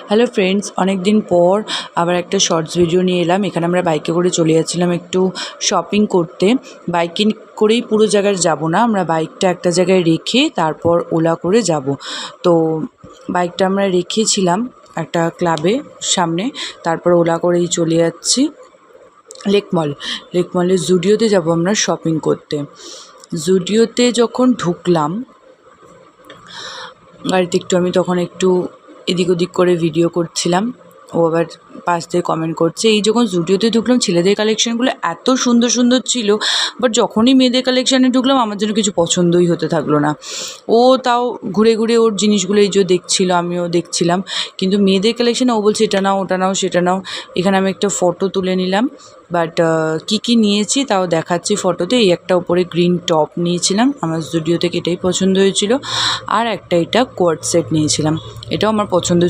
Hello friends, অনেক দিন পর আবার একটা শর্টস ভিডিও নিয়ে এলাম। এখানে আমরা বাইকে করে চলে যাচ্ছিলাম একটু শপিং করতে। বাইকে করেই পুরো জায়গায় যাব না, আমরা বাইকটা একটা জায়গায় রেখে তারপর ওলা করে যাব। তো বাইকটা আমরা রেখেছিলাম একটা ক্লাবে সামনে, তারপর ওলা করেই চলে যাচ্ছি লেক মলের জুডিওতে যাব আমরা শপিং করতে। জুডিওতে যখন ঢুকলাম গাড়িতে আমি তখন একটু এদিক ওদিক করে ভিডিও করছিলাম, ও আবার পাশ দিয়ে কমেন্ট করছে। এই যখন জুডিওতে ঢুকলাম ছেলেদের কালেকশানগুলো এত সুন্দর সুন্দর ছিল, বাট যখনই মেয়েদের কালেকশানে ঢুকলাম আমার জন্য কিছু পছন্দই হতে থাকলো না। ও তাও ঘুরে ঘুরে ওর জিনিসগুলো এই যে দেখছিলো, আমিও দেখছিলাম, কিন্তু মেয়েদের কালেকশানে ও বলছে এটা নাও, ওটা নাও, সেটা নাও। এখানে আমি একটা ফটো তুলে নিলাম, বাট কী নিয়েছি তাও দেখাচ্ছি ফটোতে। এই একটা উপরে গ্রিন টপ নিয়েছিলাম, আমার জুডিও থেকে এটাই পছন্দ হয়েছিল। আর একটা এটা কোয়ার্ড সেট নিয়েছিলাম, এটাও আমার পছন্দ হয়েছিল।